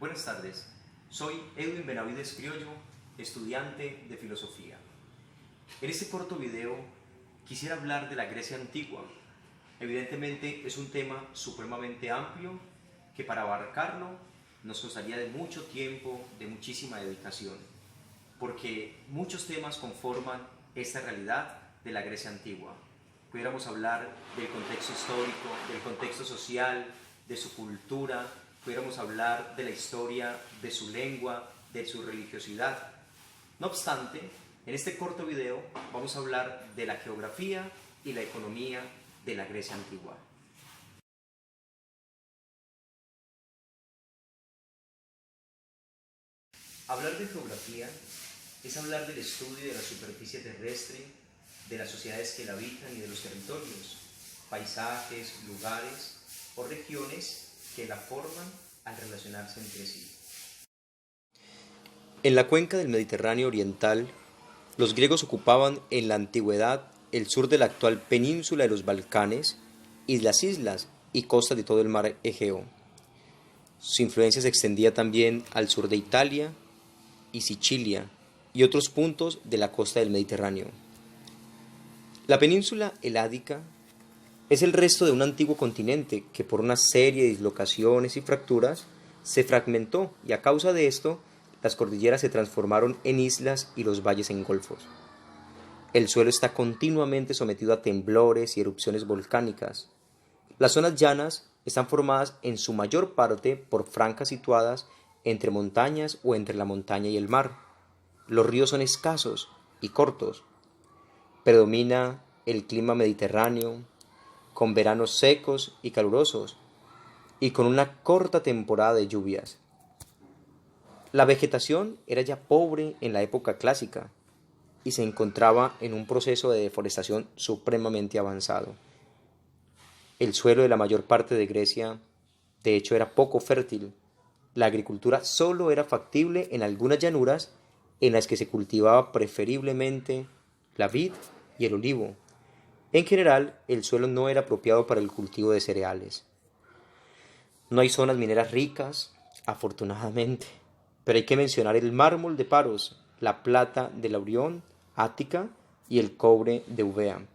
Buenas tardes, soy Edwin Benavides Criollo, estudiante de filosofía. En este corto video quisiera hablar de la Grecia antigua. Evidentemente es un tema supremamente amplio que para abarcarlo nos costaría de mucho tiempo, de muchísima dedicación, porque muchos temas conforman esta realidad de la Grecia antigua. Pudiéramos hablar del contexto histórico, del contexto social, de su cultura, pudiéramos hablar de la historia, de su lengua, de su religiosidad. No obstante, en este corto video vamos a hablar de la geografía y la economía de la Grecia antigua. Hablar de geografía es hablar del estudio de la superficie terrestre, de las sociedades que la habitan y de los territorios, paisajes, lugares o regiones que la forman al relacionarse entre sí. En la cuenca del Mediterráneo oriental, los griegos ocupaban en la antigüedad el sur de la actual península de los Balcanes y las islas y costas de todo el mar Egeo. Su influencia se extendía también al sur de Italia y Sicilia y otros puntos de la costa del Mediterráneo. La península heládica es el resto de un antiguo continente que por una serie de dislocaciones y fracturas se fragmentó y a causa de esto las cordilleras se transformaron en islas y los valles en golfos. El suelo está continuamente sometido a temblores y erupciones volcánicas. Las zonas llanas están formadas en su mayor parte por franjas situadas entre montañas o entre la montaña y el mar. Los ríos son escasos y cortos. Predomina el clima mediterráneo, con veranos secos y calurosos, y con una corta temporada de lluvias. La vegetación era ya pobre en la época clásica, y se encontraba en un proceso de deforestación supremamente avanzado. El suelo de la mayor parte de Grecia, de hecho, era poco fértil. La agricultura solo era factible en algunas llanuras en las que se cultivaba preferiblemente la vid y el olivo. En general, el suelo no era apropiado para el cultivo de cereales. No hay zonas mineras ricas, afortunadamente, pero hay que mencionar el mármol de Paros, la plata de Laurión, Ática y el cobre de Eubea.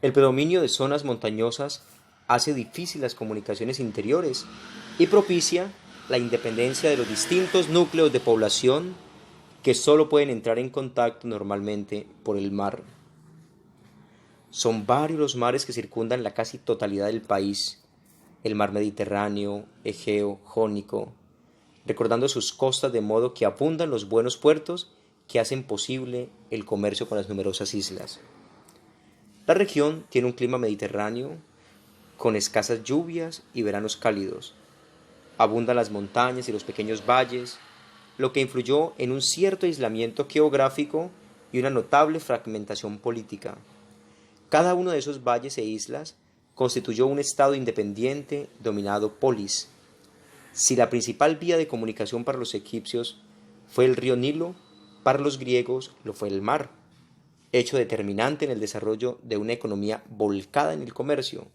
El predominio de zonas montañosas hace difícil las comunicaciones interiores y propicia la independencia de los distintos núcleos de población que solo pueden entrar en contacto normalmente por el mar. Son varios los mares que circundan la casi totalidad del país, el mar Mediterráneo, Egeo, Jónico, recordando sus costas de modo que abundan los buenos puertos que hacen posible el comercio con las numerosas islas. La región tiene un clima mediterráneo con escasas lluvias y veranos cálidos. Abundan las montañas y los pequeños valles, lo que influyó en un cierto aislamiento geográfico y una notable fragmentación política. Cada uno de esos valles e islas constituyó un estado independiente dominado polis. Si la principal vía de comunicación para los egipcios fue el río Nilo, para los griegos lo fue el mar, hecho determinante en el desarrollo de una economía volcada en el comercio.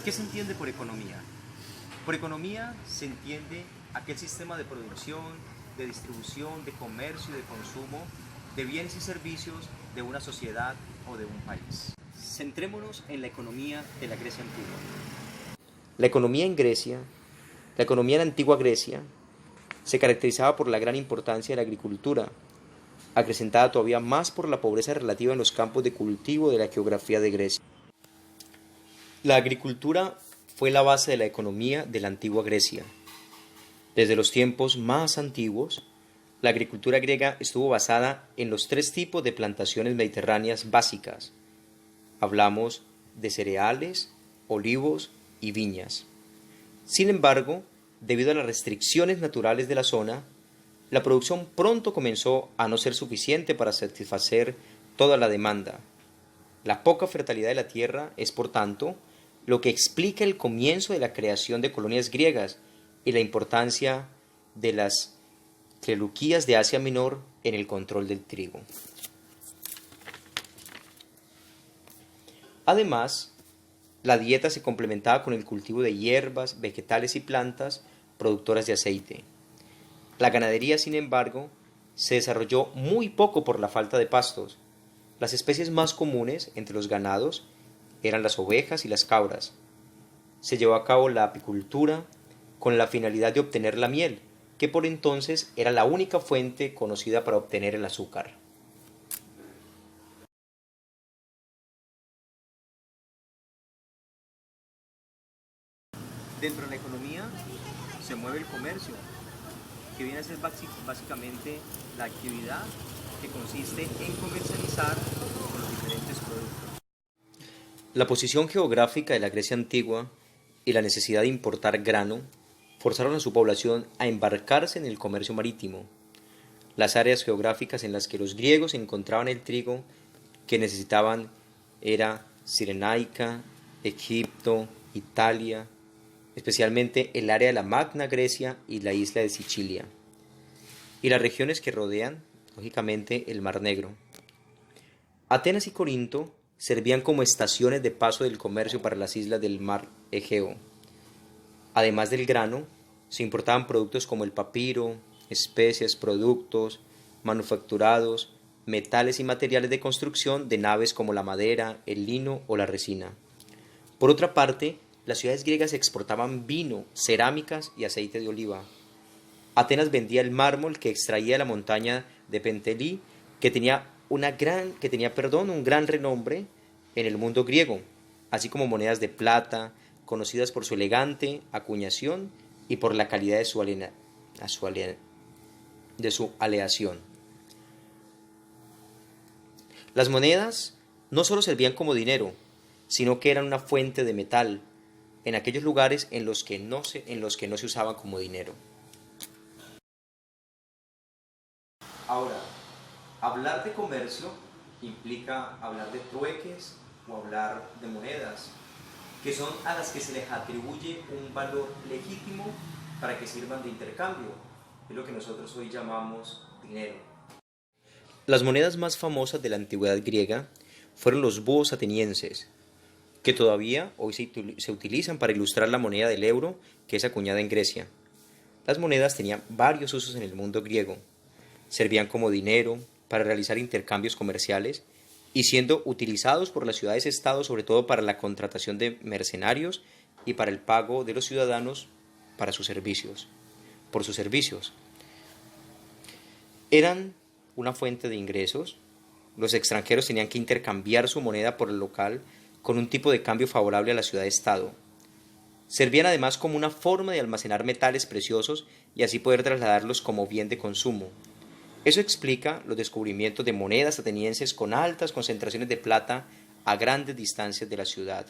¿Qué se entiende por economía? Por economía se entiende aquel sistema de producción, de distribución, de comercio y de consumo de bienes y servicios de una sociedad o de un país. Centrémonos en la economía de la Grecia antigua. La economía en Grecia, la economía en la antigua Grecia, se caracterizaba por la gran importancia de la agricultura, acrecentada todavía más por la pobreza relativa en los campos de cultivo de la geografía de Grecia. La agricultura fue la base de la economía de la antigua Grecia. Desde los tiempos más antiguos, la agricultura griega estuvo basada en los tres tipos de plantaciones mediterráneas básicas. Hablamos de cereales, olivos y viñas. Sin embargo, debido a las restricciones naturales de la zona, la producción pronto comenzó a no ser suficiente para satisfacer toda la demanda. La poca fertilidad de la tierra es, por tanto, lo que explica el comienzo de la creación de colonias griegas y la importancia de las Seleuquías de Asia Menor en el control del trigo. Además, la dieta se complementaba con el cultivo de hierbas, vegetales y plantas productoras de aceite. La ganadería, sin embargo, se desarrolló muy poco por la falta de pastos. Las especies más comunes entre los ganados eran las ovejas y las cabras. Se llevó a cabo la apicultura con la finalidad de obtener la miel, que por entonces era la única fuente conocida para obtener el azúcar. Dentro de la economía se mueve el comercio, que viene a ser básicamente la actividad que consiste en comercializar los diferentes productos. La posición geográfica de la Grecia antigua y la necesidad de importar grano forzaron a su población a embarcarse en el comercio marítimo. Las áreas geográficas en las que los griegos encontraban el trigo que necesitaban era Cirenaica, Egipto, Italia, especialmente el área de la Magna Grecia y la isla de Sicilia, y las regiones que rodean, lógicamente, el Mar Negro. Atenas y Corinto servían como estaciones de paso del comercio para las islas del Mar Egeo. Además del grano, se importaban productos como el papiro, especias, productos manufacturados, metales y materiales de construcción de naves como la madera, el lino o la resina. Por otra parte, las ciudades griegas exportaban vino, cerámicas y aceite de oliva. Atenas vendía el mármol que extraía de la montaña de Pentelí, un gran renombre en el mundo griego, así como monedas de plata, conocidas por su elegante acuñación y por la calidad de su aleación. Las monedas no solo servían como dinero, sino que eran una fuente de metal en aquellos lugares en los que no se usaban como dinero. Ahora, hablar de comercio implica hablar de trueques o hablar de monedas, que son a las que se les atribuye un valor legítimo para que sirvan de intercambio. Es lo que nosotros hoy llamamos dinero. Las monedas más famosas de la antigüedad griega fueron los búhos atenienses, que todavía hoy se utilizan para ilustrar la moneda del euro, que es acuñada en Grecia. Las monedas tenían varios usos en el mundo griego. Servían como dinero para realizar intercambios comerciales y siendo utilizados por las ciudades-estado sobre todo para la contratación de mercenarios y para el pago de los ciudadanos por sus servicios. Eran una fuente de ingresos. Los extranjeros tenían que intercambiar su moneda por el local con un tipo de cambio favorable a la ciudad-estado. Servían además como una forma de almacenar metales preciosos y así poder trasladarlos como bien de consumo. Eso explica los descubrimientos de monedas atenienses con altas concentraciones de plata a grandes distancias de la ciudad.